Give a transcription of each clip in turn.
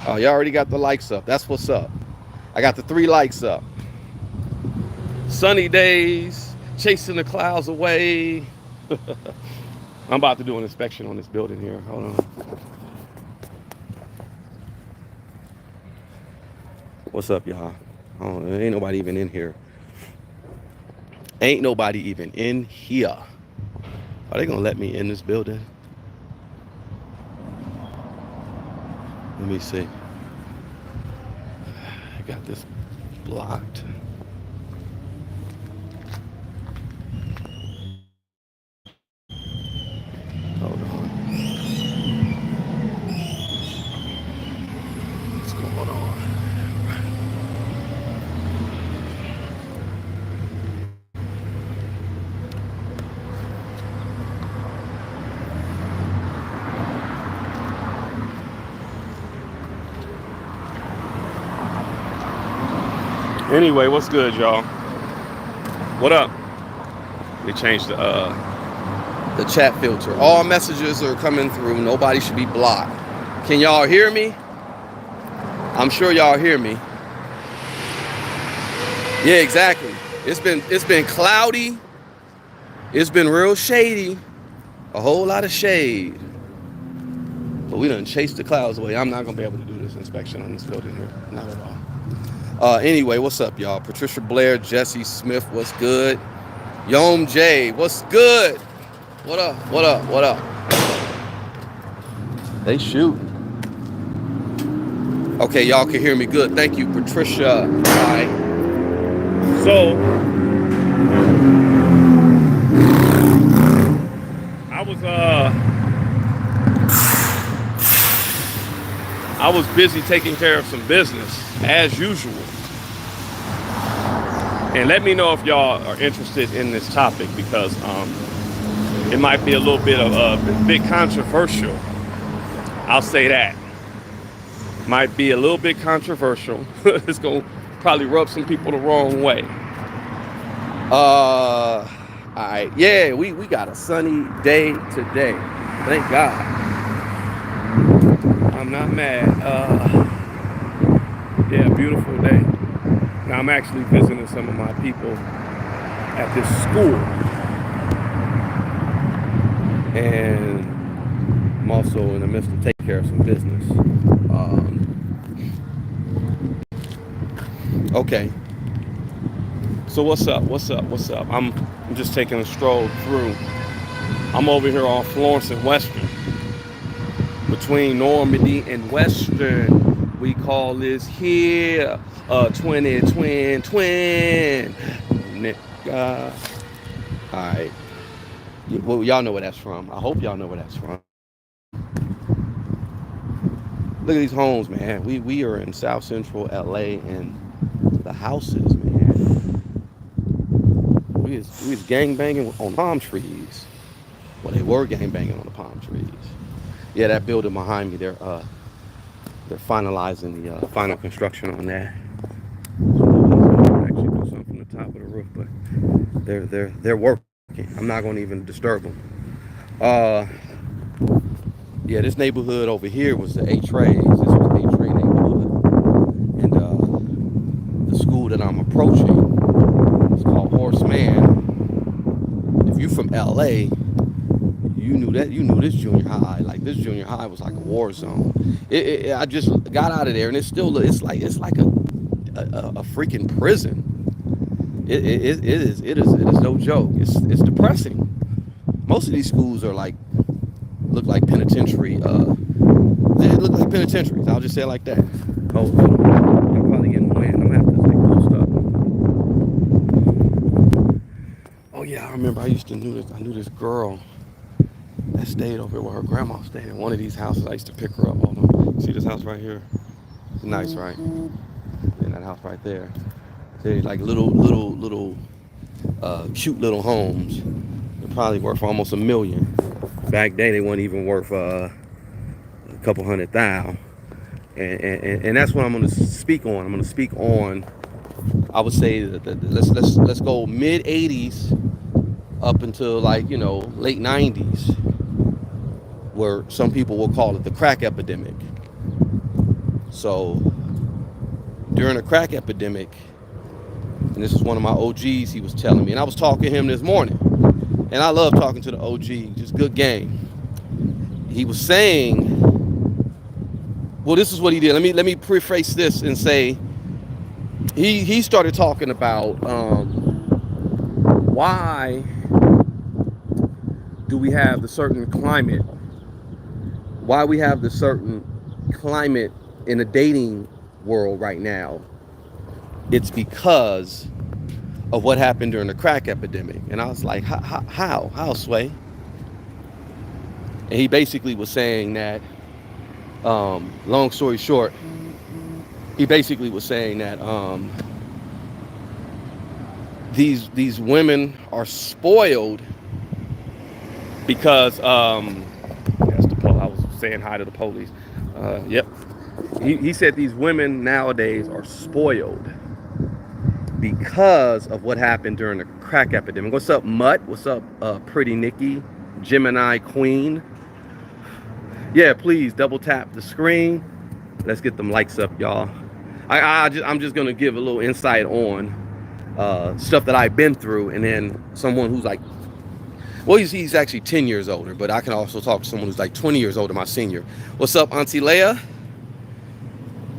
Oh, you already got the likes up. That's what's up. I got the 3 likes up. Sunny days, chasing the clouds away. I'm about to do an inspection on this building here. Hold on. What's up, y'all? Oh, there ain't nobody even in here. Ain't nobody even in here. Are they gonna let me in this building? Let me see. I got this blocked. Hold on. What's going on? Anyway, what's good, y'all? What up? They changed the chat filter. All messages are coming through. Nobody should be blocked. Can y'all hear me? I'm sure y'all hear me. Yeah, exactly. It's been cloudy. It's been real shady. A whole lot of shade. But we done chased the clouds away. I'm not gonna be able to do this inspection on this building here. Not at all. Anyway, what's up, y'all? Patricia Blair, Jesse Smith, what's good? Yom J, what's good? What up? What up? What up? They shooting. Okay, y'all can hear me good. Thank you, Patricia. All right. So I was busy taking care of some business as usual. And let me know if y'all are interested in this topic because it might be a little bit of a bit controversial. I'll say that. Might be a little bit controversial. It's gonna probably rub some people the wrong way. All right. Yeah, we got a sunny day today. Thank God. I'm not mad. Yeah, beautiful day. Now I'm actually visiting some of my people at this school. And I'm also in the midst of taking care of some business. Okay. So what's up? What's up? What's up? I'm just taking a stroll through. I'm over here on Florence and Western. Between Normandy and Western, we call this here a twin. Nigga. All right. Well, y'all know where that's from. I hope y'all know where that's from. Look at these homes, man. We are in South Central LA, and the houses, man. We was gang banging on palm trees. Well, they were gang banging on the palm trees. Yeah, that building behind me, they're finalizing the final construction on that. Actually do something from the top of the roof, but they're working. I'm not going to even disturb them. Yeah, this neighborhood over here was the A-Trays. This was A-Tray neighborhood, and the school that I'm approaching is called Horseman. If you're from LA, you knew this junior high. Like, this junior high was like a war zone. I just got out of there, and it's like a freaking prison. It is no joke. It's depressing. Most of these schools are like look like penitentiary. They look like penitentiaries. I'll just say it like that. Hold on. I'm probably getting wind. I'm gonna have to like post up. Oh yeah, I remember. I knew this girl that stayed over here where her grandma stayed in one of these houses. I used to pick her up. Hold on. See this house right here? It's nice, right? And that house right there. They're like little cute little homes. They're probably worth almost $1 million. Back then they weren't even worth a couple $100,000. And that's what I'm going to speak on. I'm going to speak on. I would say that let's go mid '80s up until like late '90s, where some people will call it the crack epidemic. So during the crack epidemic, and this is one of my OGs, he was telling me, and I was talking to him this morning, and I love talking to the OG, just good game. He was saying, well, this is what he did. Let me preface this and say he started talking about why do we have the certain climate? Why we have the certain climate in the dating world right now? It's because of what happened during the crack epidemic. And I was like, how, Sway? And he basically was saying that, long story short, he basically was saying that these women are spoiled because that's I was saying hi to the police. Yep. He said these women nowadays are spoiled because of what happened during the crack epidemic. What's up, Mutt? What's up, Pretty Nikki, Gemini Queen? Yeah, please double tap the screen. Let's get them likes up, y'all. I'm just gonna give a little insight on stuff that I've been through, and then someone who's like, well, he's actually 10 years older, but I can also talk to someone who's like 20 years older, my senior. What's up, Auntie Leia?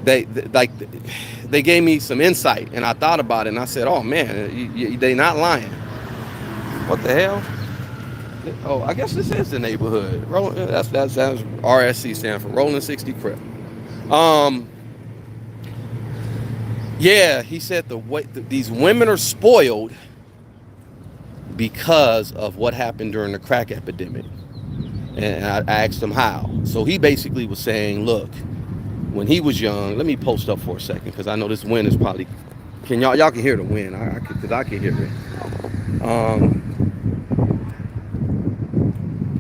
They gave me some insight, and I thought about it, and I said, oh man, they not lying. What the hell? Oh, I guess this is the neighborhood. That's RSC stand for Rolling 60 Crip. Yeah, he said these women are spoiled because of what happened during the crack epidemic. And I asked him how. So he basically was saying, look, when he was young, let me post up for a second because I know this wind is probably, y'all can hear the wind, because I can hear it.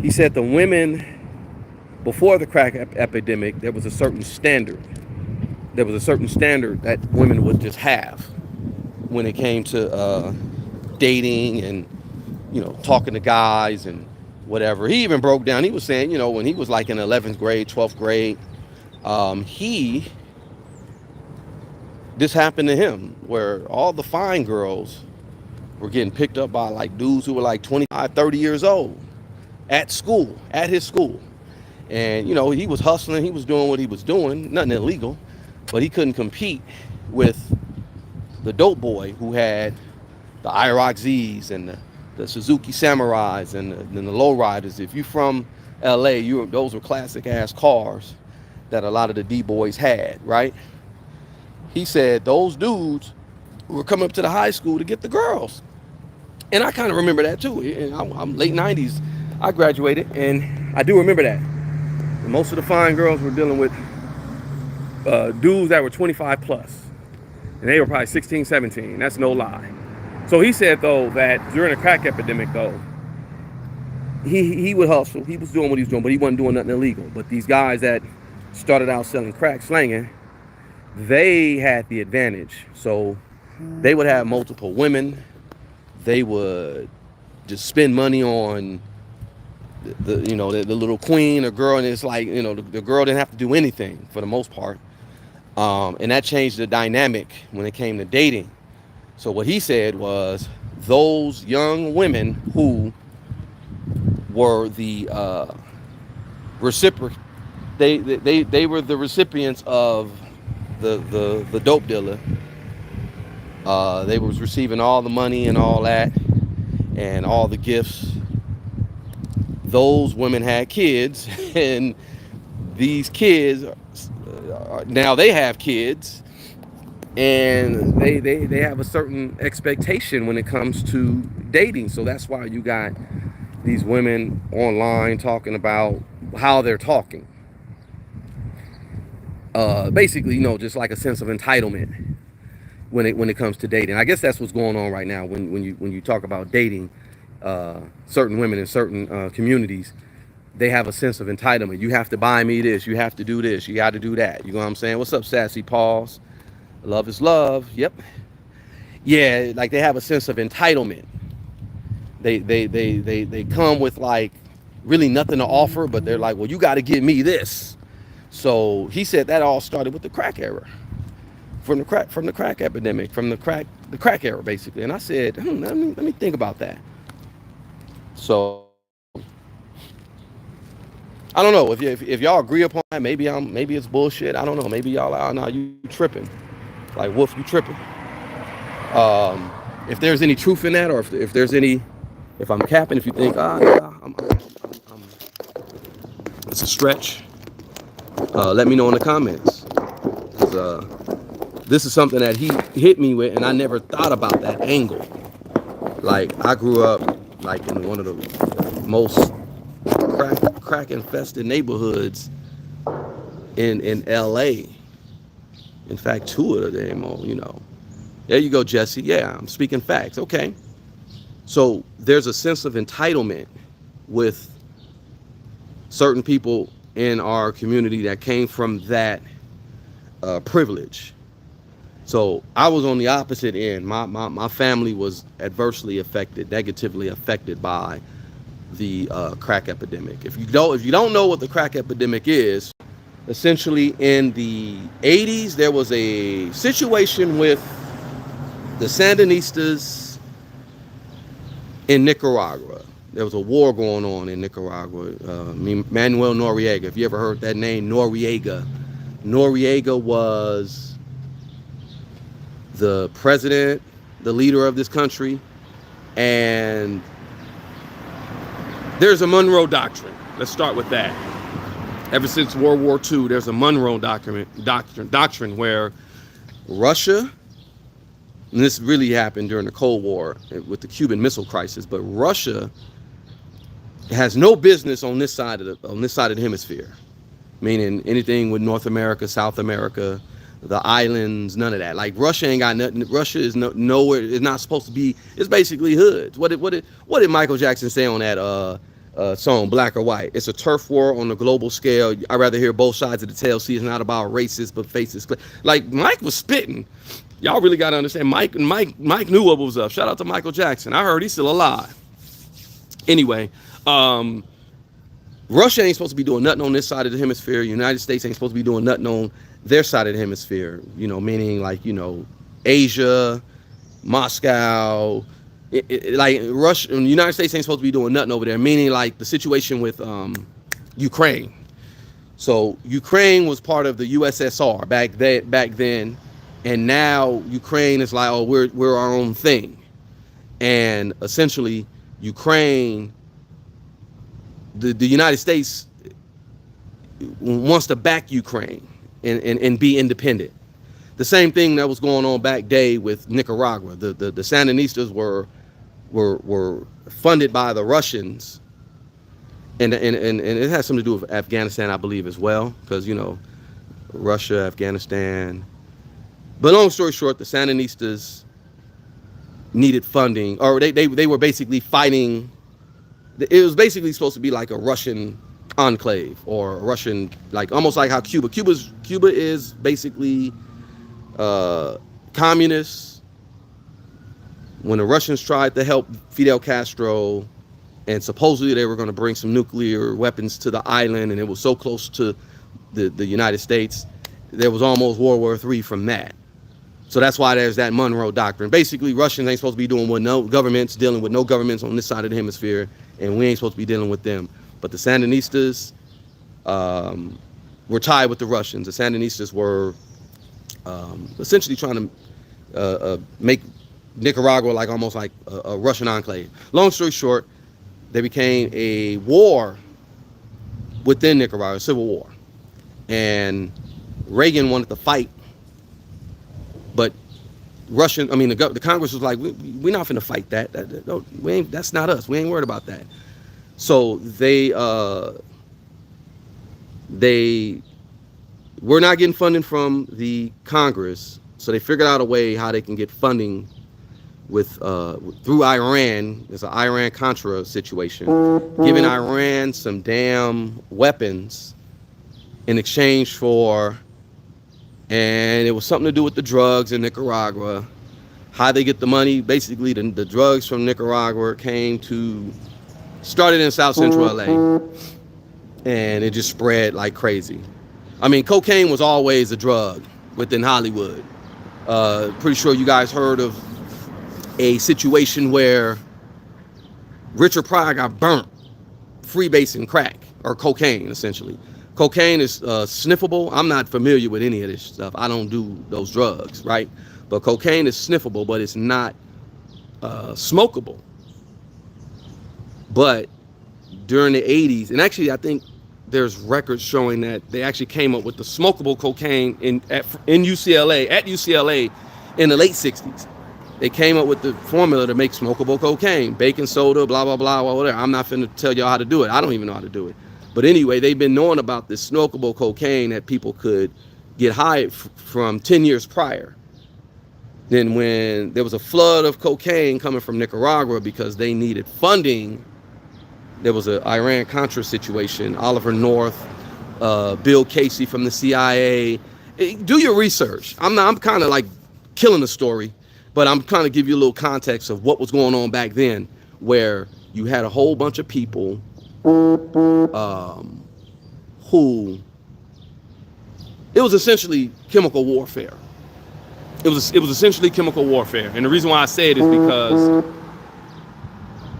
He said the women, before the crack epidemic, there was a certain standard. There was a certain standard that women would just have when it came to dating and, talking to guys and whatever. He even broke down, he was saying, when he was like in 11th grade, 12th grade, this happened to him where all the fine girls were getting picked up by like dudes who were like 25, 30 years old at his school. And, he was hustling, he was doing what he was doing, nothing illegal, but he couldn't compete with the dope boy who had the IROC Z's and the Suzuki Samurais and the lowriders. If you're from LA, those were classic ass cars that a lot of the D-boys had, right? He said those dudes were coming up to the high school to get the girls. And I kind of remember that too. And I'm late 90s. I graduated, and I do remember that. And most of the fine girls were dealing with dudes that were 25 plus. And they were probably 16, 17. That's no lie. So he said, though, that during the crack epidemic, though, he would hustle. He was doing what he was doing, but he wasn't doing nothing illegal. But these guys that started out selling crack, slanging, they had the advantage. So they would have multiple women. They would just spend money on the little queen or girl, and it's like, the girl didn't have to do anything for the most part. And that changed the dynamic when it came to dating. So what he said was those young women who were the reciprocate, they were the recipients of the dope dealer. They was receiving all the money and all that and all the gifts. Those women had kids, and these kids now they have kids, and they have a certain expectation when it comes to dating. So that's why you got these women online talking about how they're talking. Basically, just like a sense of entitlement when it comes to dating. I guess that's what's going on right now when you talk about dating. Certain women in certain communities, they have a sense of entitlement. You have to buy me this. You have to do this. You got to do that. You know what I'm saying? What's up, Sassy Paws? Love is love. Yep. Yeah, like they have a sense of entitlement. They come with like really nothing to offer, but they're like, well, you got to give me this. So he said that all started with the crack era, from the crack epidemic, from the crack era basically. And I said, let me think about that. So I don't know if y'all agree upon that. Maybe it's bullshit. I don't know. Maybe y'all are, nah, you tripping, like Wolf, you tripping. If there's any truth in that, or if there's any, if I'm capping, if you think I'm it's a stretch, let me know in the comments. 'Cause, this is something that he hit me with, and I never thought about that angle. Like I grew up like in one of the most crack infested neighborhoods in LA. In fact, two of them, you know. There you go, Jesse. Yeah, I'm speaking facts. Okay. So there's a sense of entitlement with certain people in our community that came from that privilege. So I was on the opposite end. My family was adversely affected, negatively affected by the crack epidemic. If you don't know what the crack epidemic is, essentially in the 80s there was a situation with the Sandinistas in Nicaragua. There was a war going on in Nicaragua. Manuel Noriega, if you ever heard that name, Noriega was the president, the leader of this country, and there's a Monroe Doctrine. Let's start with that. Ever since World War II, there's a Monroe Doctrine where Russia, and this really happened during the Cold War with the Cuban Missile Crisis, but Russia has no business on this side of the hemisphere, meaning anything with North America, South America, the islands, none of that. Like Russia ain't got nothing. Russia is nowhere. It's not supposed to be. It's basically hoods. What did Michael Jackson say on that song, Black or White? It's a turf war on a global scale. I'd rather hear both sides of the tale. See, it's not about races, but faces. Like Mike was spitting. Y'all really got to understand. Mike knew what was up. Shout out to Michael Jackson. I heard he's still alive. Anyway, Russia ain't supposed to be doing nothing on this side of the hemisphere. United States ain't supposed to be doing nothing on their side of the hemisphere. You know, meaning like, you know, Asia, Moscow, like Russia and the United States ain't supposed to be doing nothing over there. Meaning like the situation with Ukraine. So Ukraine was part of the USSR back then, and now Ukraine is like, oh, we're our own thing, and essentially Ukraine, the United States wants to back Ukraine and be independent. The same thing that was going on back day with Nicaragua. The Sandinistas were funded by the Russians, and it has something to do with Afghanistan, I believe, as well, because you know, Russia, Afghanistan. But long story short, the Sandinistas needed funding, or they were basically fighting. It was basically supposed to be like a Russian enclave, or a Russian, like almost like how Cuba is basically communist. When the Russians tried to help Fidel Castro, and supposedly they were going to bring some nuclear weapons to the island, and it was so close to the United States, there was almost World War III from that. So that's why there's that Monroe Doctrine. Basically, Russians ain't supposed to be dealing with no governments on this side of the hemisphere, and we ain't supposed to be dealing with them. But the Sandinistas were tied with the Russians. The Sandinistas were essentially trying to make Nicaragua like almost like a Russian enclave. Long story short, there became a war within Nicaragua, a civil war. And Reagan wanted to fight, but the Congress was like, we're not finna fight that. That's not us. We ain't worried about that. So they were not getting funding from the Congress. So they figured out a way how they can get funding through Iran. There's an Iran-Contra situation, giving Iran some damn weapons in exchange for, and it was something to do with the drugs in Nicaragua. How they get the money? Basically, the drugs from Nicaragua started in South Central LA, and it just spread like crazy. I mean, cocaine was always a drug within Hollywood. Pretty sure you guys heard of a situation where Richard Pryor got burnt freebasing crack or cocaine, essentially. Cocaine is sniffable. I'm not familiar with any of this stuff. I don't do those drugs, right? But cocaine is sniffable, but it's not smokable. But during the 80s, and actually I think there's records showing that they actually came up with the smokable cocaine in UCLA in the late 60s. They came up with the formula to make smokable cocaine, baking soda, blah, blah, blah, whatever. I'm not finna tell y'all how to do it. I don't even know how to do it. But anyway, they've been knowing about this smokable cocaine that people could get high from 10 years prior. Then when there was a flood of cocaine coming from Nicaragua because they needed funding, there was an Iran-Contra situation. Oliver North, Bill Casey from the CIA. Do your research. I'm kind of like killing the story, but I'm trying to give you a little context of what was going on back then, where you had a whole bunch of people who, it was essentially chemical warfare. It was essentially chemical warfare. And the reason why I say it is because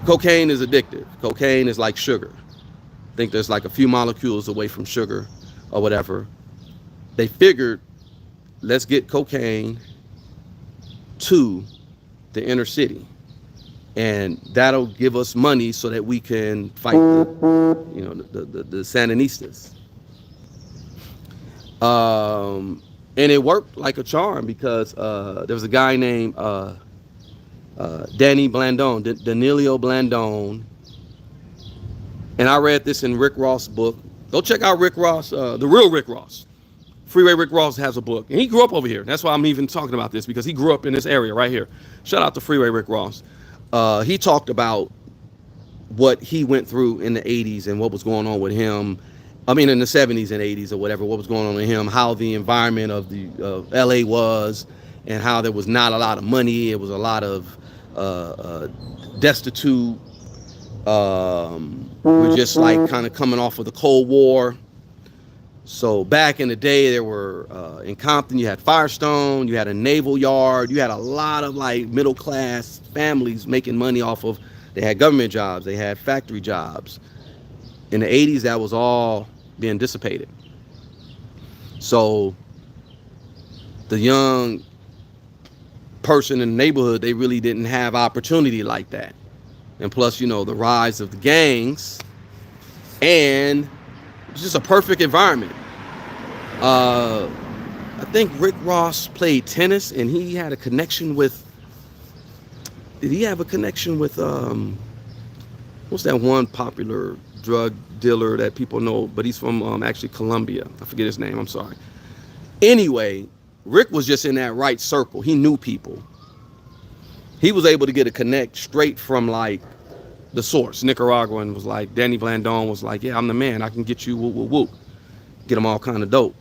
cocaine is addictive. Cocaine is like sugar. I think there's like a few molecules away from sugar or whatever. They figured, let's get cocaine to the inner city, and that'll give us money so that we can fight the Sandinistas. And it worked like a charm because there was a guy named Danilio Blandone, and I read this in Rick Ross' book. Go check out Rick Ross, the real Rick Ross. Freeway Rick Ross has a book, and he grew up over here. That's why I'm even talking about this, because he grew up in this area right here. Shout out to Freeway Rick Ross. He talked about what he went through in the 80s and what was going on with him. I mean, in the 70s and 80s or whatever, what was going on with him, how the environment of the LA was, and how there was not a lot of money. It was a lot of destitute. We're just like kind of coming off of the Cold War. So back in the day, there were in Compton, you had Firestone, you had a naval yard, you had a lot of like middle class families making money off of, they had government jobs, they had factory jobs. In the 80s, that was all being dissipated. So the young person in the neighborhood, they really didn't have opportunity like that. And plus, the rise of the gangs, and it's just a perfect environment. I think Rick Ross played tennis, and he had a connection with, did he have a connection with, what's that one popular drug dealer that people know, but he's from actually Colombia. I forget his name, I'm sorry. Anyway, Rick was just in that right circle. He knew people. He was able to get a connect straight from like the source. Nicaraguan was like, Danny Blandone was like, yeah, I'm the man. I can get you whoop, whoop, whoop. Get them all kind of dope.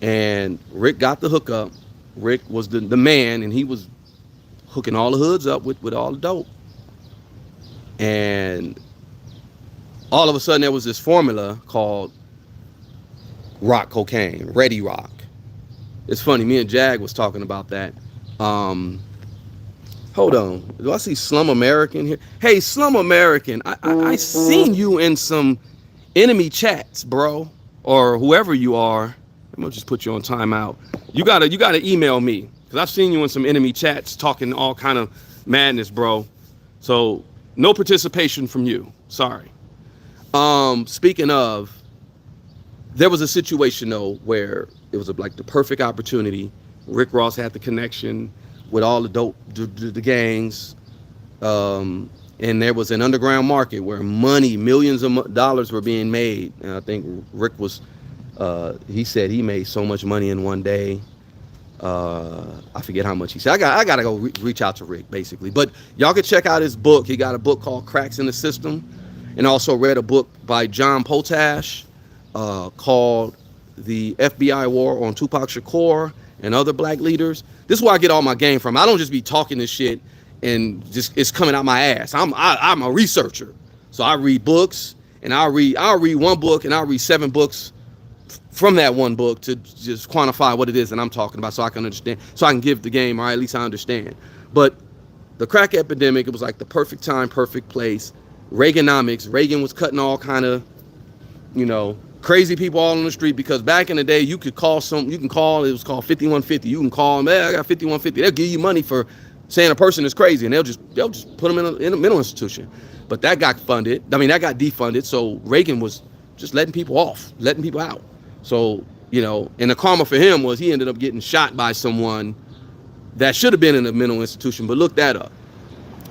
And Rick got the hookup. Rick was the man, and he was hooking all the hoods up with all the dope. And all of a sudden, there was this formula called rock cocaine, Ready Rock. It's funny, me and Jag was talking about that. Hold on, do I see Slum American here? Hey, Slum American, I seen you in some enemy chats, bro, or whoever you are. I'm gonna just put you on timeout. You gotta email me, because I've seen you in some enemy chats talking all kind of madness, bro. So no participation from you. Sorry. Speaking of, there was a situation though where it was like the perfect opportunity. Rick Ross had the connection with all the dope, the gangs, and there was an underground market where money, millions of dollars were being made. And I think Rick was, he said he made so much money in one day. I forget how much he said. I gotta go reach out to Rick, basically. But y'all can check out his book. He got a book called Cracks in the System, and also read a book by John Potash called The FBI War on Tupac Shakur and Other Black Leaders. This is where I get all my game from. I don't just be talking this shit and just it's coming out my ass. I'm a researcher. So I read books, and I'll read one book and I'll read 7 books from that one book to just quantify what it is that I'm talking about, so I can understand, so I can give the game, or at least I understand. But the crack epidemic, it was like the perfect time, perfect place. Reaganomics, Reagan was cutting all kind of, crazy people all on the street, because back in the day, you can call, it was called 5150. You can call them, hey, I got 5150. They'll give you money for saying a person is crazy, and they'll just put them in a mental institution. But that got that got defunded, so Reagan was just letting people out. So, and the karma for him was he ended up getting shot by someone that should have been in a mental institution, but look that up.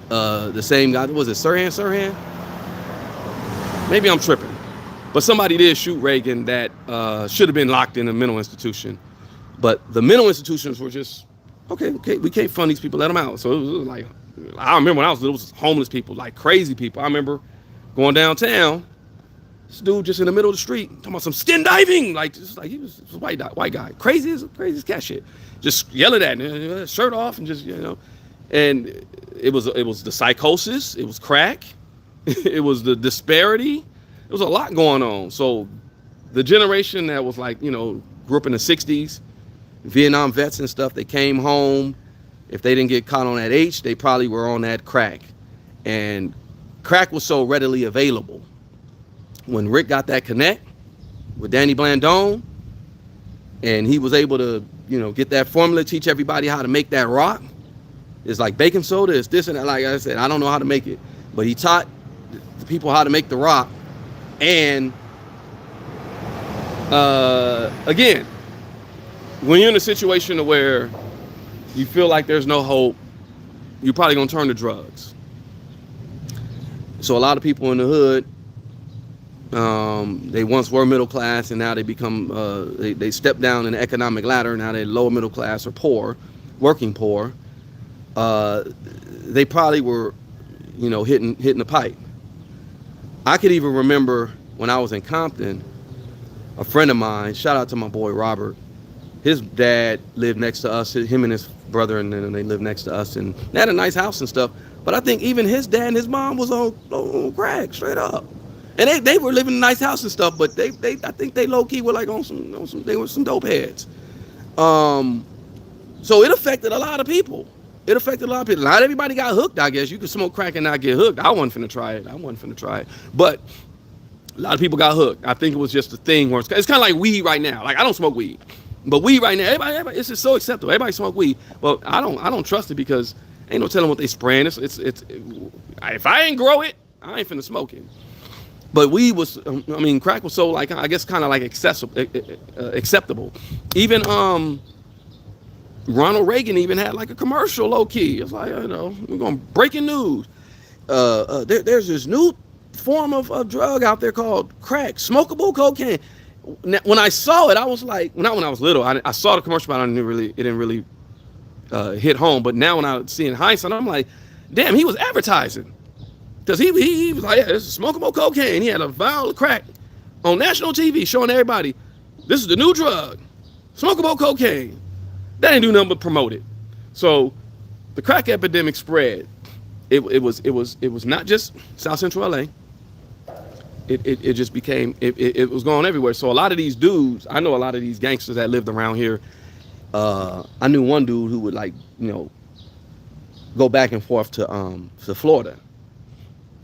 The same guy, was it Sirhan? Maybe I'm tripping. But somebody did shoot Reagan that should have been locked in a mental institution. But the mental institutions were just, okay, we can't fund these people, let them out. So it was like, I remember when I was little, it was homeless people, like crazy people. I remember going downtown, this dude just in the middle of the street, talking about some skin diving, he was a white guy, crazy as cat shit, just yelling at him, shirt off, and just and it was the psychosis, it was crack, it was the disparity, it was a lot going on. So the generation that was grew up in the 60s, Vietnam vets and stuff, they came home. If they didn't get caught on that H, they probably were on that crack, and crack was so readily available. When Rick got that connect with Danny Blandone, and he was able to, get that formula, teach everybody how to make that rock. It's like baking soda, it's this and that. Like I said, I don't know how to make it, but he taught the people how to make the rock. And again, when you're in a situation where you feel like there's no hope, you're probably gonna turn to drugs. So a lot of people in the hood, they once were middle class, and now they become they step down in the economic ladder. Now they're lower middle class or poor, working poor. They probably were, hitting the pipe. I could even remember when I was in Compton, a friend of mine, shout out to my boy Robert, his dad lived next to us, him and his brother, and then they lived next to us, and they had a nice house and stuff. But I think even his dad and his mom was on crack, straight up. And they were living in a nice house and stuff, but I think they low key were like on some they were some dope heads. So it affected a lot of people. Not everybody got hooked, I guess. You could smoke crack and not get hooked. I wasn't finna try it. But a lot of people got hooked. I think it was just a thing where it's kind of like weed right now. Like, I don't smoke weed, but weed right now, everybody, it's just so acceptable. Everybody smoke weed. Well, I don't trust it, because ain't no telling what they spraying. It's if I ain't grow it, I ain't finna smoke it. But weed was, crack was so, I guess, kind of like acceptable. Even Ronald Reagan even had like a commercial, low key. It's like, we're going breaking news. There's this new form of drug out there called crack, smokable cocaine. Now, when I saw it, I was like, not when I was little, I saw the commercial, but it didn't really hit home. But now when I see in hindsight, I'm like, damn, he was advertising. Because he was like, yeah, this is smokable cocaine. He had a vial of crack on national TV showing everybody, this is the new drug, smokable cocaine. That ain't do nothing but promote it. So the crack epidemic spread. It was not just South Central LA. It just became, it was going everywhere. So a lot of these dudes, I know a lot of these gangsters that lived around here. I knew one dude who would go back and forth to Florida.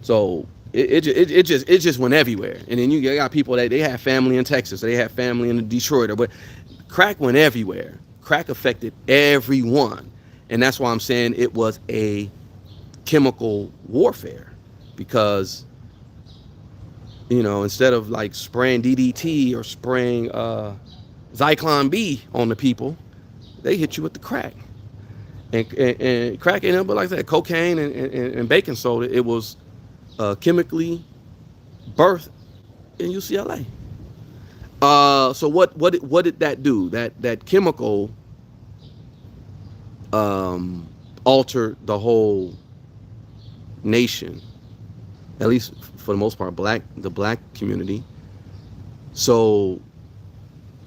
So it just went everywhere. And then you got people that they have family in Texas, they have family in Detroit, but crack went everywhere. Crack affected everyone. And that's why I'm saying it was a chemical warfare, because instead of like spraying DDT or spraying Zyklon B on the people, they hit you with the crack. And crack ain't nothing but, like I said, cocaine and baking soda. It was chemically birthed in UCLA. So what did that do? That chemical altered the whole nation, at least for the most part, the black community. So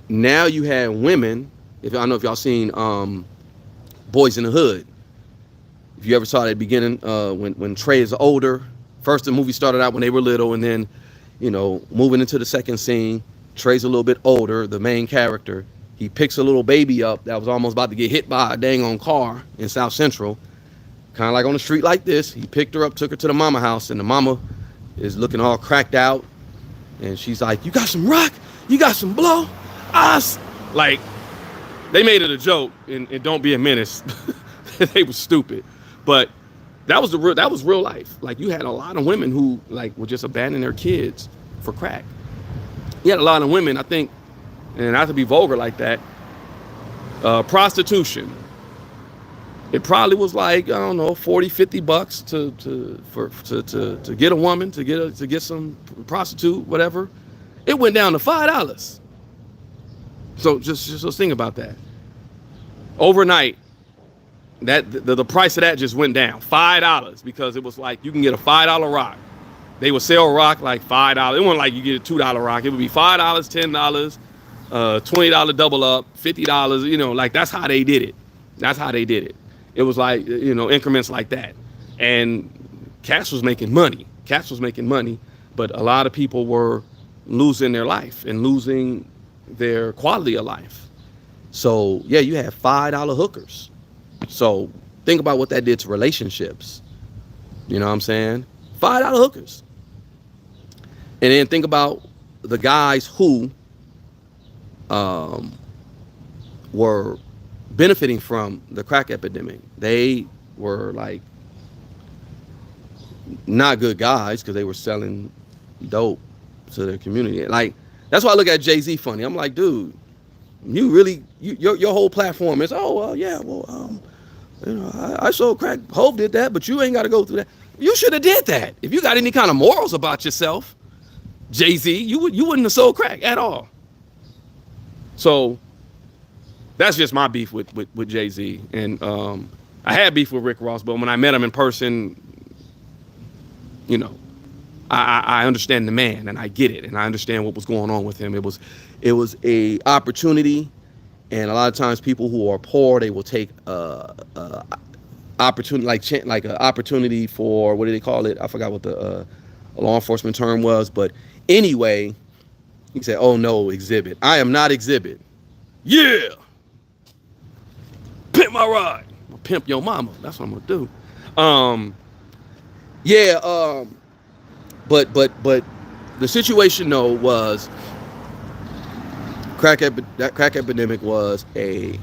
now you have women. I don't know if y'all seen Boys in the Hood. If you ever saw that beginning, when Trey is older. First, the movie started out when they were little, and then, moving into the second scene, Trey's a little bit older, the main character. He picks a little baby up that was almost about to get hit by a dang on car in South Central, kind of like on the street like this. He picked her up, took her to the mama house, and the mama is looking all cracked out. And she's like, "You got some rock? You got some blow?" Like, they made it a joke, and Don't Be a Menace. They were stupid. But that was real life. Like, you had a lot of women who, like, would just abandon their kids for crack. You had a lot of women, I think, and not to be vulgar like that, prostitution. It probably was like, I don't know, 40, 50 bucks to get a woman, to get some prostitute, whatever. It went down to $5. So just think about that. Overnight, that the price of that just went down $5, because it was like you can get a $5 rock. They would sell rock like $5. It wasn't like you get a $2 rock. It would be $5, $10, $20 double up, $50. You know, like, that's how they did it. That's how they did it. It was like, you know, increments like that. And Cash was making money. Cash was making money, but a lot of people were losing their life and losing their quality of life. So yeah, you had $5 hookers. So think about what that did to relationships. You know what I'm saying? $5 hookers. And then think about the guys who were benefiting from the crack epidemic. They were like not good guys because they were selling dope to their community. Like, that's why I look at Jay-Z funny. I'm like, dude, you really, your whole platform is, oh, well, yeah, well, you know, I sold crack. Hov did that, but you ain't got to go through that. You should have did that. If you got any kind of morals about yourself, Jay-Z, you wouldn't have sold crack at all. So that's just my beef with Jay-Z. And I had beef with Rick Ross, but when I met him in person, you know, I understand the man, and I get it, and I understand what was going on with him. It was a opportunity, and a lot of times people who are poor, they will take opportunity, like an opportunity for, what do they call it? I forgot what the law enforcement term was, but anyway, he said, "Oh no, exhibit. I am not exhibit." Yeah, pimp my ride. I'm gonna pimp your mama. That's what I'm gonna do. But the situation though was that crack epidemic was a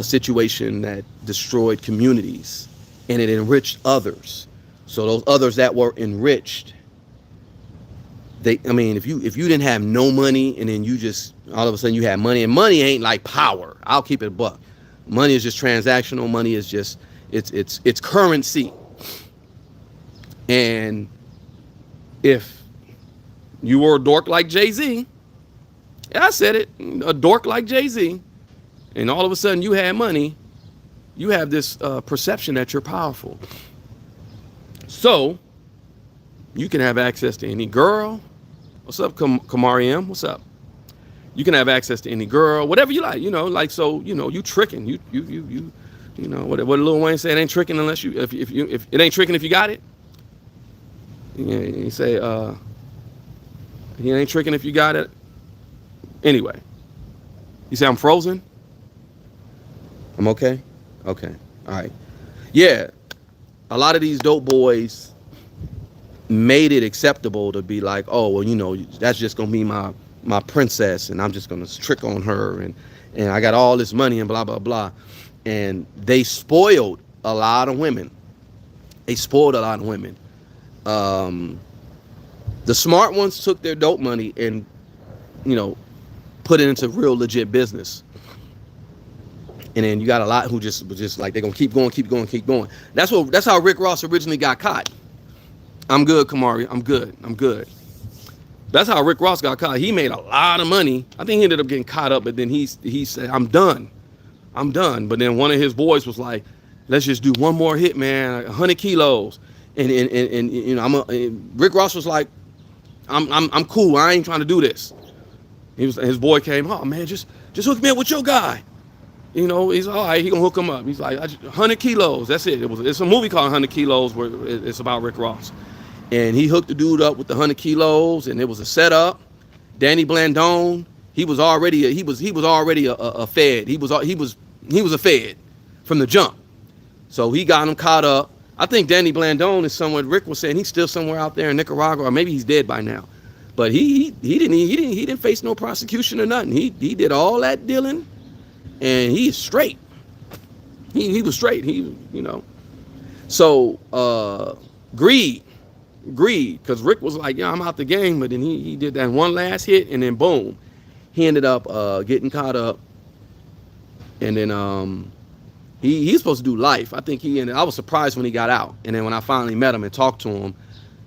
situation that destroyed communities, and it enriched others. So those others that were enriched, if you didn't have no money, and then you just all of a sudden you had money, and money ain't like power. I'll keep it a buck. Money is just transactional. Money is just it's currency. And if you were a dork like Jay-Z, I said it, a dork like Jay-Z, and all of a sudden you had money, you have this perception that you're powerful. So you can have access to any girl. What's up, Kamari M? What's up? You can have access to any girl, whatever you like, you know, like, so, you know, you tricking, you know, what Lil Wayne said, it ain't tricking unless if it ain't tricking if you got it. Yeah, he say, he ain't tricking if you got it. Anyway, you say I'm frozen? I'm okay? Okay, all right. Yeah, a lot of these dope boys made it acceptable to be like, oh, well, you know, that's just gonna be my princess, and I'm just gonna trick on her, and I got all this money and blah, blah, blah. And they spoiled a lot of women. They spoiled a lot of women. The smart ones took their dope money and, you know, put it into real legit business. And then you got a lot who just like, they're gonna keep going. That's how Rick Ross originally got caught. I'm good, Kamari. I'm good. That's how Rick Ross got caught. He made a lot of money. I think he ended up getting caught up, but then he said, I'm done. But then one of his boys was like, let's just do one more hit, man, 100 kilos. And you know, Rick Ross was like, I'm cool. I ain't trying to do this. His boy came, oh man, just hook me up with your guy. You know, he's all right. He gonna hook him up. He's like, 100 kilos. That's it. It's a movie called 100 Kilos where it's about Rick Ross, and he hooked the dude up with the 100 kilos, and it was a setup. Danny Blandone, he was already a Fed. He was a Fed from the jump. So he got him caught up. I think Danny Blandone is somewhere. Rick was saying he's still somewhere out there in Nicaragua, or maybe he's dead by now. But he didn't face no prosecution or nothing. He did all that dealing, and he's straight. He was straight. So greed, because Rick was like, yeah, I'm out the game, but then he did that one last hit, and then boom, he ended up getting caught up, and then he's supposed to do life. I think I was surprised when he got out, and then when I finally met him and talked to him,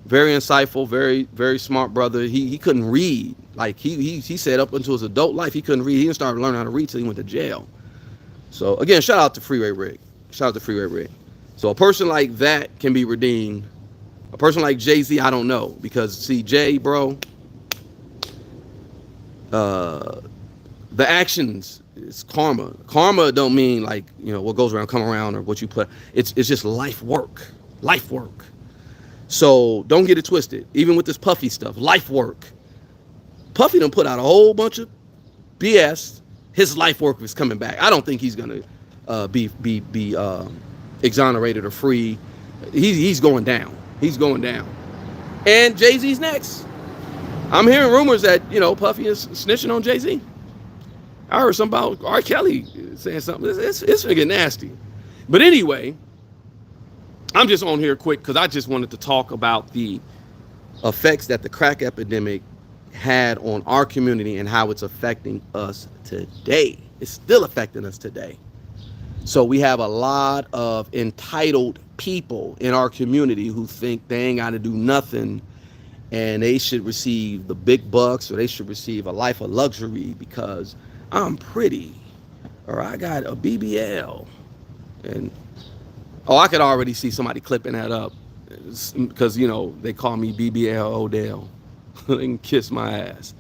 very insightful, very very smart brother. He couldn't read, like he said up until his adult life he couldn't read. He didn't start learning how to read till he went to jail. So again, shout out to Freeway Rick. So a person like that can be redeemed. A person like Jay-Z, I don't know, because see, Jay, bro, the actions is karma. Karma don't mean like, what goes around come around, or what you put. It's just life work. So don't get it twisted. Even with this Puffy stuff, life work. Puffy done put out a whole bunch of BS. His life work is coming back. I don't think he's gonna be exonerated or free. He's going down. And Jay-Z's next. I'm hearing rumors that Puffy is snitching on Jay-Z. I heard something about R. Kelly saying something. It's gonna get nasty. But anyway, I'm just on here quick because I just wanted to talk about the effects that the crack epidemic had on our community and how it's affecting us today. It's still affecting us today. So we have a lot of entitled people in our community who think they ain't got to do nothing and they should receive the big bucks, or they should receive a life of luxury because I'm pretty, or I got a BBL. And I could already see somebody clipping that up because they call me BBL Odell. They can kiss my ass.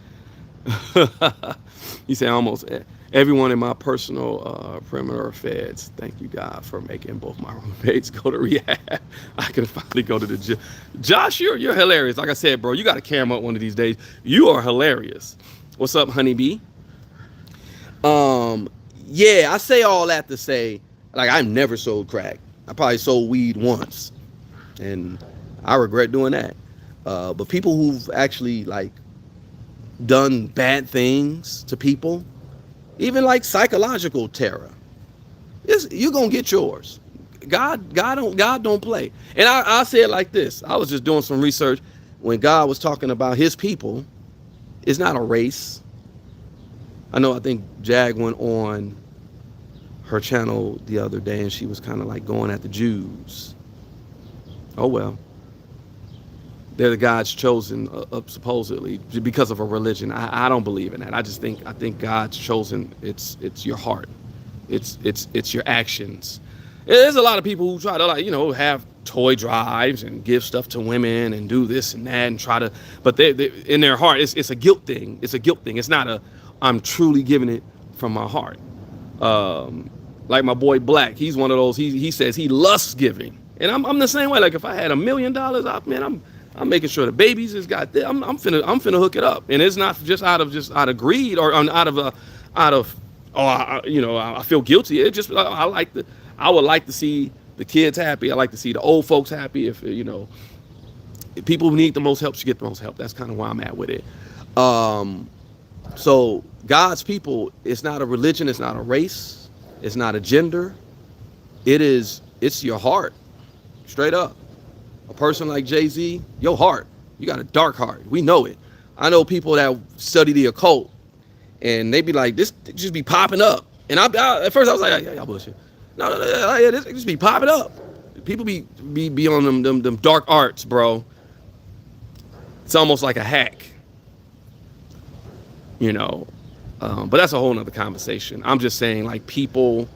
He said almost everyone in my personal perimeter of feds. Thank you, God, for making both my roommates go to rehab. I can finally go to the gym. Josh, you're hilarious. Like I said, bro, you got to camera up one of these days. You are hilarious. What's up, honeybee? Yeah, I say all that to say, like, I've never sold crack. I probably sold weed once, and I regret doing that. But people who've actually like done bad things to people, even like psychological terror, you're gonna get yours. God don't play. And I say it like this. I was just doing some research when God was talking about his people. It's not a race. I think Jag went on her channel the other day and she was kind of like going at the Jews. Oh well. They're the God's chosen, supposedly, because of a religion. I don't believe in that. I think God's chosen. It's your heart. It's your actions. There's a lot of people who try to have toy drives and give stuff to women and do this and that and try to, but they in their heart it's a guilt thing. It's a guilt thing. It's not I'm truly giving it from my heart. Like my boy Black, he's one of those. He says he lusts giving, and I'm the same way. Like if I had $1 million, I'm making sure the babies has got this. I'm finna hook it up, and it's not just out of greed or I feel guilty. It just I would like to see the kids happy. I like to see the old folks happy. If people who need the most help should get the most help. That's kind of where I'm at with it. So God's people, it's not a religion, it's not a race, it's not a gender. It's your heart, straight up. A person like Jay-Z, your heart, you got a dark heart. We know it. I know people that study the occult, and they be like, this just be popping up. And at first I was like, yeah, y'all bullshit. No, this just be popping up. People be on them dark arts, bro. It's almost like a hack, But that's a whole nother conversation. I'm just saying, like, people,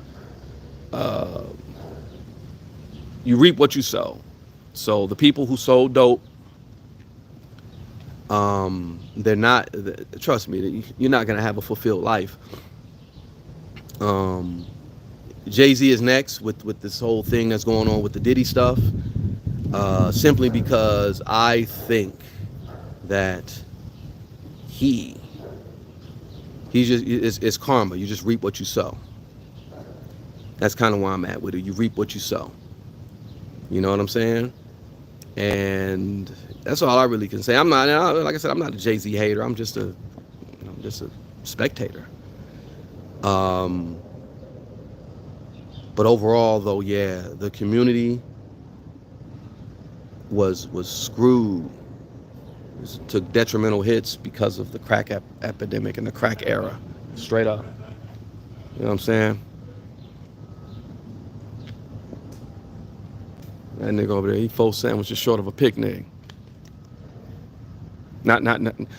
you reap what you sow. So the people who sold dope, they're not, trust me, you're not going to have a fulfilled life. Jay-Z is next with this whole thing that's going on with the Diddy stuff, simply because I think that he It's karma. You just reap what you sow. That's kind of where I'm at with it. You reap what you sow. You know what I'm saying? And that's all I really can say. I'm not, like I said, I'm not a Jay-Z hater. I'm just a spectator. Um, but overall, though, yeah, the community was screwed. Took detrimental hits because of the crack epidemic and the crack era. Straight up. You know what I'm saying? That nigga over there, he 4 sandwiches short of a picnic. Not.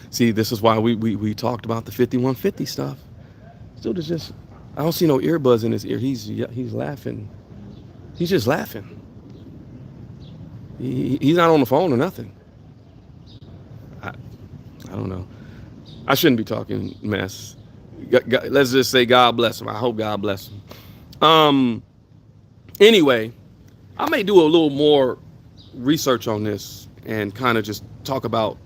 See, this is why we talked about the 5150 stuff. Dude is just, I don't see no earbuds in his ear. He's laughing. He's just laughing. He's not on the phone or nothing. I don't know. I shouldn't be talking mess. Let's just say God bless him. I hope God bless him. Anyway, I may do a little more research on this and kind of just talk about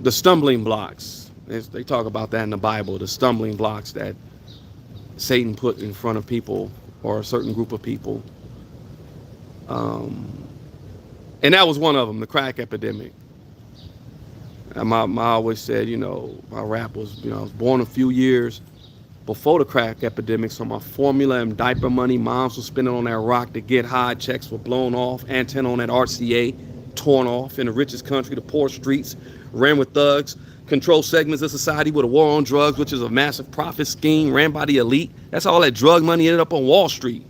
the stumbling blocks. They talk about that in the Bible, the stumbling blocks that Satan put in front of people or a certain group of people. And that was one of them, the crack epidemic. And my always said, my rap was, I was born a few years before the crack epidemic, so my formula and diaper money, moms were spending on that rock to get high, checks were blown off, antenna on that RCA, torn off in the richest country, the poor streets, ran with thugs, control segments of society with a war on drugs, which is a massive profit scheme ran by the elite. That's all that drug money ended up on Wall Street.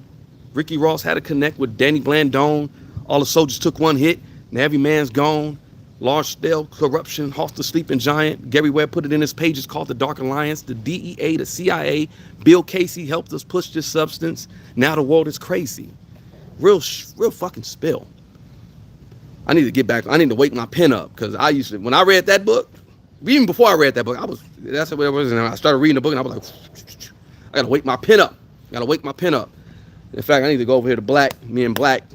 Ricky Ross had to connect with Danny Blandone. All the soldiers took one hit, and every man's gone. Large-scale corruption, Hoff the sleeping giant. Gary Webb put it in his pages called the Dark Alliance. The DEA, the CIA, Bill Casey helped us push this substance. Now the world is crazy. Real fucking spill. I need to get back. I need to wake my pen up because when I read that book, even before I read that book, that's what it was. And I started reading the book and I was like, I gotta wake my pen up. In fact, I need to go over here to Black. Me and Black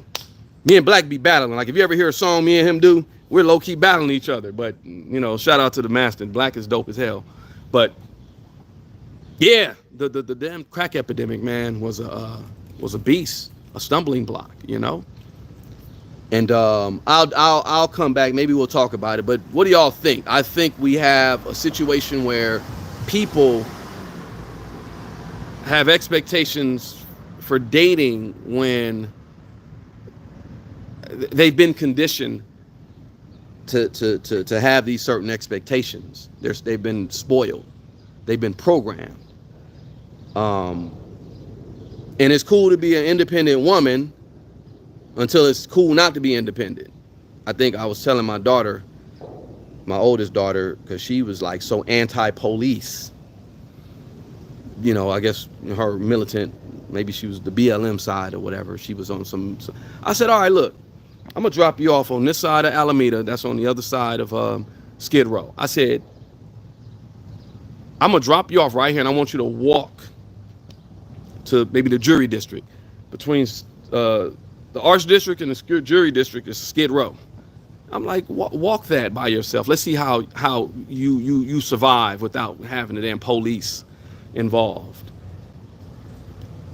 be battling. Like if you ever hear a song me and him do, we're low-key battling each other. But, shout out to the master. Black is dope as hell. But, yeah, the damn crack epidemic, man, was a beast, a stumbling block, And I'll come back. Maybe we'll talk about it. But what do y'all think? I think we have a situation where people have expectations for dating when they've been conditioned to have these certain expectations. They've been spoiled. They've been programmed. And it's cool to be an independent woman until it's cool not to be independent. I think I was telling my daughter, my oldest daughter, because she was like so anti-police. I guess her militant, maybe she was the BLM side or whatever. She was on some. I said, all right, look. I'm going to drop you off on this side of Alameda. That's on the other side of Skid Row. I said, I'm going to drop you off right here, and I want you to walk to maybe the jury district. Between the Arts District and the jury district is Skid Row. I'm like, walk that by yourself. Let's see how you survive without having the damn police involved.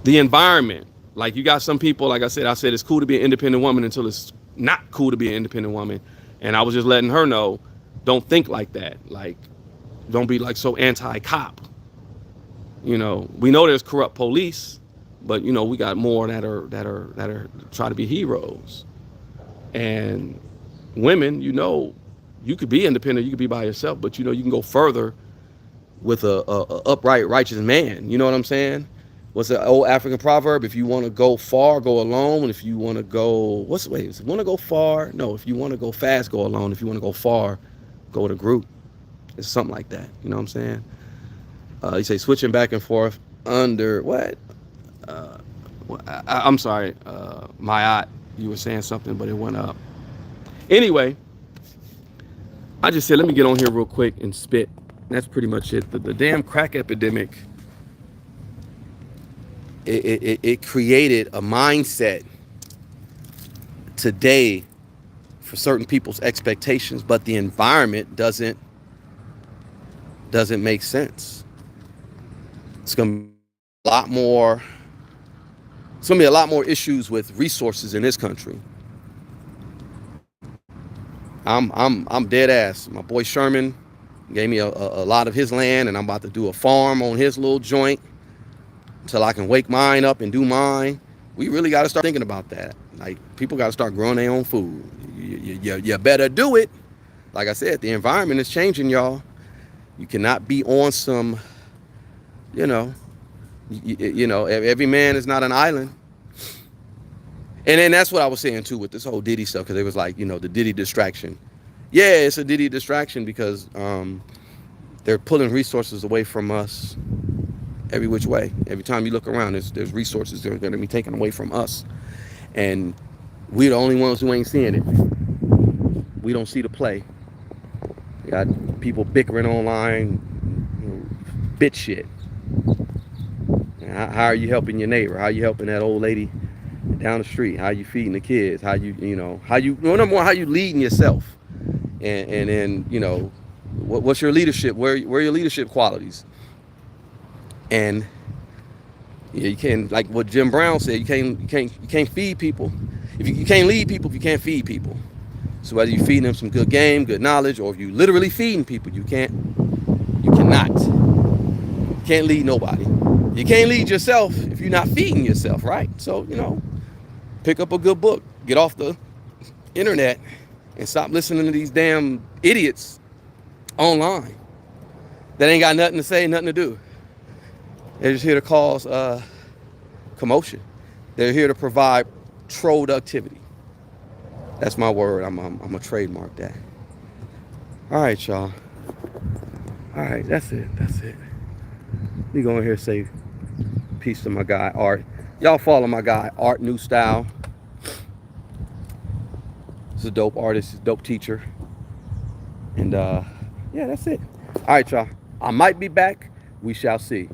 The environment. Like you got some people, like I said it's cool to be an independent woman until it's not cool to be an independent woman. And I was just letting her know, don't think like that. Like, don't be like so anti-cop. We know there's corrupt police, but we got more that are try to be heroes. And women, you could be independent, you could be by yourself, but you can go further with a upright, righteous man. You know what I'm saying? What's the old African proverb? If you want to go far, go alone. And if you want to go, if you want to go far? No, if you want to go fast, go alone. If you want to go far, go with a group. It's something like that. You know what I'm saying? You say switching back and forth under what? I'm sorry, Mayat, you were saying something, but it went up. Anyway, I just said, let me get on here real quick and spit. That's pretty much it. The damn crack epidemic. It created a mindset today for certain people's expectations, but the environment doesn't doesn't make sense. It's going to be a lot more. It's going to be a lot more issues with resources in this country. I'm dead ass. My boy Sherman gave me a lot of his land, and I'm about to do a farm on his little joint until I can wake mine up and do mine. We really got to start thinking about that. Like, people got to start growing their own food. You better do it. Like I said, the environment is changing, y'all. You cannot be on some, you know, every man is not an island. And then that's what I was saying too with this whole Diddy stuff, because it was like, the Diddy distraction. Yeah, it's a Diddy distraction because they're pulling resources away from us every which way. Every time you look around, there's resources that are going to be taken away from us. And we're the only ones who ain't seeing it. We don't see the play. You got people bickering online, bitch shit. How are you helping your neighbor? How are you helping that old lady down the street? How are you feeding the kids? How you number one, how you leading yourself? And then, what's your leadership? Where are your leadership qualities? And you can't, like what Jim Brown said, you can't feed people. You can't lead people if you can't feed people. So whether you feeding them some good game, good knowledge, or if you literally feeding people, you cannot. You can't lead nobody. You can't lead yourself if you're not feeding yourself, right? So, pick up a good book, get off the internet, and stop listening to these damn idiots online that ain't got nothing to say, nothing to do. They're just here to cause commotion. They're here to provide productivity. That's my word. I'm gonna trademark that. All right, y'all. All right, that's it. Let me go in here and say peace to my guy Art. Y'all follow my guy Art New Style. He's a dope artist, dope teacher. And yeah, that's it. All right, y'all. I might be back. We shall see.